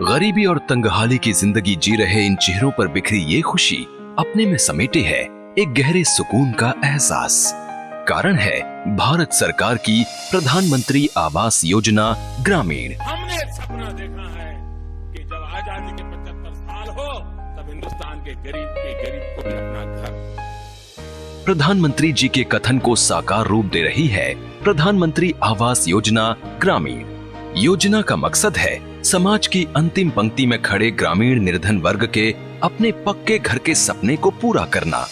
गरीबी और तंगहाली की जिंदगी जी रहे इन चेहरों पर बिखरी ये खुशी अपने में समेटे है एक गहरे सुकून का एहसास। कारण है भारत सरकार की प्रधानमंत्री आवास योजना ग्रामीण। हमने एक सपना देखा है कि जब आजादी के 75 साल हो तब हिंदुस्तान के गरीब को भी अपना घर। प्रधानमंत्री जी के कथन को साकार रूप दे रही है प्रधानमंत्री आवास योजना ग्रामीण। योजना का मकसद है समाज की अंतिम पंक्ति में खड़े ग्रामीण निर्धन वर्ग के अपने पक्के घर के सपने को पूरा करना।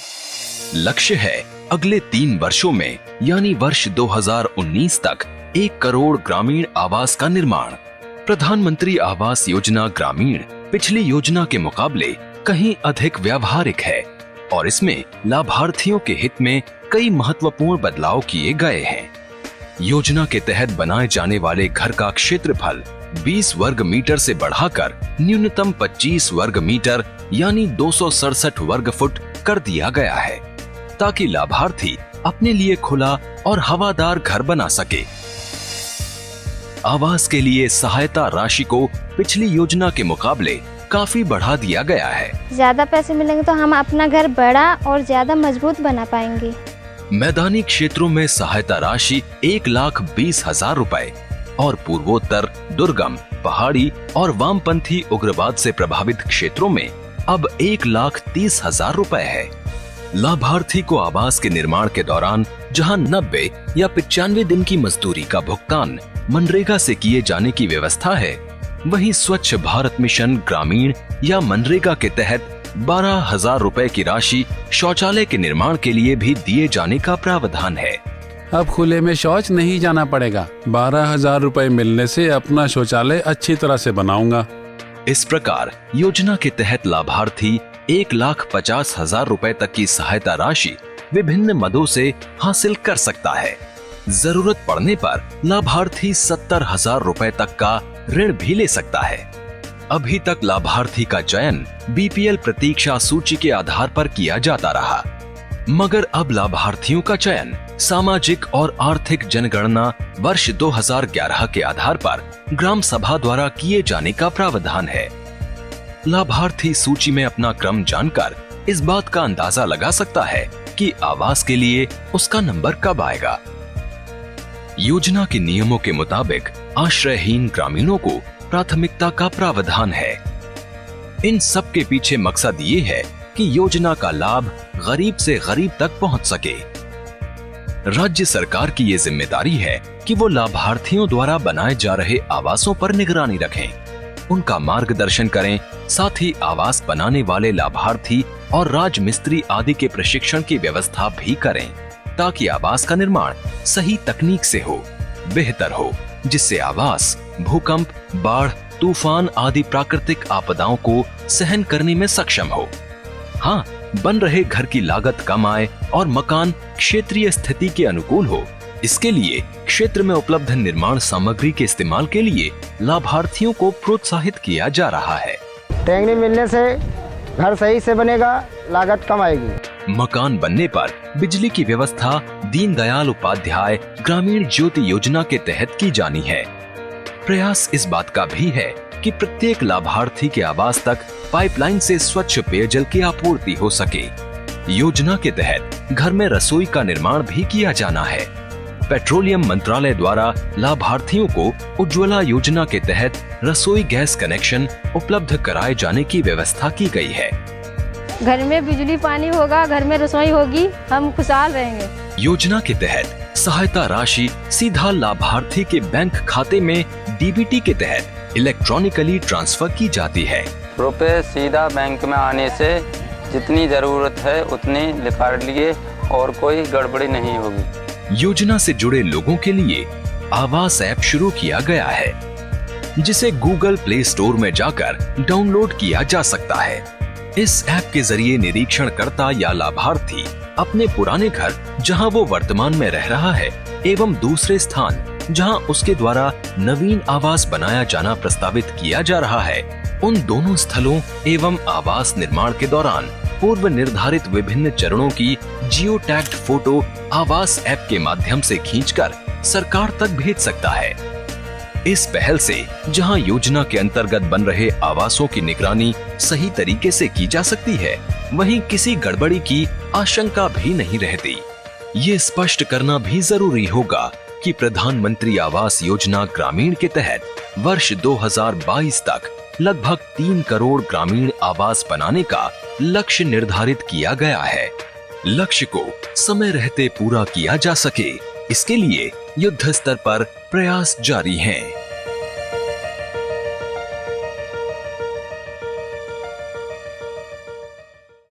लक्ष्य है अगले 3 वर्षों में यानी वर्ष 2019 तक 1 करोड़ ग्रामीण आवास का निर्माण। प्रधानमंत्री आवास योजना ग्रामीण पिछली योजना के मुकाबले कहीं अधिक व्यावहारिक है और इसमें लाभार्थियों के हित में कई महत्वपूर्ण बदलाव किए गए हैं। योजना के तहत बनाए जाने वाले घर का क्षेत्रफल 20 वर्ग मीटर से बढ़ाकर न्यूनतम 25 वर्ग मीटर यानी 267 वर्ग फुट कर दिया गया है ताकि लाभार्थी अपने लिए खुला और हवादार घर बना सके। आवास के लिए सहायता राशि को पिछली योजना के मुकाबले काफी बढ़ा दिया गया है। ज्यादा पैसे मिलेंगे तो हम अपना घर बड़ा और ज्यादा मजबूत बना पाएंगे। मैदानी क्षेत्रों में सहायता राशि 1,20,000 रुपए और पूर्वोत्तर, दुर्गम, पहाड़ी और वामपंथी उग्रवाद से प्रभावित क्षेत्रों में अब 1,30,000 रुपए है। लाभार्थी को आवास के निर्माण के दौरान जहां 90 या 95 दिन की मजदूरी का भुगतान मनरेगा से किए जाने की व्यवस्था है, वहीं स्वच्छ भारत मिशन ग्रामीण या मनरेगा के तहत 12,000 रुपए की राशि शौचालय के निर्माण के लिए भी दिए जाने का प्रावधान है। अब खुले में शौच नहीं जाना पड़ेगा। 12,000 रुपए मिलने से अपना शौचालय अच्छी तरह से बनाऊंगा। इस प्रकार योजना के तहत लाभार्थी 1,50,000 रुपए तक की सहायता राशि विभिन्न मदों से हासिल कर सकता है। जरूरत पड़ने पर लाभार्थी 70,000 रुपए तक का ऋण भी ले सकता है। अभी तक लाभार्थी का चयन बीपीएल प्रतीक्षा सूची के आधार पर किया जाता रहा, मगर अब लाभार्थियों का चयन सामाजिक और आर्थिक जनगणना वर्ष 2011 के आधार पर ग्राम सभा द्वारा किए जाने का प्रावधान है। लाभार्थी सूची में अपना क्रम जानकर इस बात का अंदाजा लगा सकता है कि आवास के लिए उसका नंबर कब आएगा। योजना के नियमों के मुताबिक आश्रयहीन ग्रामीणों को प्राथमिकता का प्रावधान है। इन सब के पीछे मकसद ये है कि योजना का लाभ गरीब से गरीब तक पहुंच सके। राज्य सरकार की ये जिम्मेदारी है कि वो लाभार्थियों द्वारा बनाए जा रहे आवासों पर निगरानी रखें, उनका मार्गदर्शन करें, साथ ही आवास बनाने वाले लाभार्थी और राजमिस्त्री आदि के प्रशिक्षण की व्यवस्था भी करें ताकि आवास का निर्माण सही तकनीक से हो, बेहतर हो, जिससे आवास भूकंप, बाढ़, तूफान आदि प्राकृतिक आपदाओं को सहन करने में सक्षम हो। हाँ, बन रहे घर की लागत कम आए और मकान क्षेत्रीय स्थिति के अनुकूल हो। इसके लिए क्षेत्र में उपलब्ध निर्माण सामग्री के इस्तेमाल के लिए लाभार्थियों को प्रोत्साहित किया जा रहा है। टेंगनी मिलने से घर सही से बनेगा, लागत कम आएगी। मकान बनने पर बिजली की व्यवस्था दीनदयाल उपाध्याय ग्रामीण ज्योति योजना के तहत की जानी है। प्रयास इस बात का भी है कि प्रत्येक लाभार्थी के आवास तक पाइपलाइन से स्वच्छ पेयजल की आपूर्ति हो सके। योजना के तहत घर में रसोई का निर्माण भी किया जाना है। पेट्रोलियम मंत्रालय द्वारा लाभार्थियों को उज्ज्वला योजना के तहत रसोई गैस कनेक्शन उपलब्ध कराए जाने की व्यवस्था की गई है। घर में बिजली पानी होगा, घर में रसोई होगी, हम खुशहाल रहेंगे। योजना के तहत सहायता राशि सीधा लाभार्थी के बैंक खाते में डीबीटी के तहत इलेक्ट्रॉनिकली ट्रांसफर की जाती है। रुपए सीधा बैंक में आने से जितनी जरूरत है उतनी निकाल लिए और कोई गड़बड़ी नहीं होगी। योजना से जुड़े लोगों के लिए आवास ऐप शुरू किया गया है, जिसे गूगल प्ले स्टोर में जाकर डाउनलोड किया जा सकता है। इस ऐप के जरिए निरीक्षणकर्ता या लाभार्थी अपने पुराने घर जहां वो वर्तमान में रह रहा है एवं दूसरे स्थान जहां उसके द्वारा नवीन आवास बनाया जाना प्रस्तावित किया जा रहा है, उन दोनों स्थलों एवं आवास निर्माण के दौरान पूर्व निर्धारित विभिन्न चरणों की जियो टैग्ड फोटो आवास ऐप के माध्यम से खींचकर सरकार तक भेज सकता है। इस पहल से जहां योजना के अंतर्गत बन रहे आवासों की निगरानी सही तरीके से की जा सकती है, वहीं किसी गड़बड़ी की आशंका भी नहीं रहती। ये स्पष्ट करना भी जरूरी होगा कि प्रधानमंत्री आवास योजना ग्रामीण के तहत वर्ष 2022 तक लगभग 3 करोड़ ग्रामीण आवास बनाने का लक्ष्य निर्धारित किया गया है। लक्ष्य को समय रहते पूरा किया जा सके, इसके लिए युद्ध स्तर पर प्रयास जारी हैं।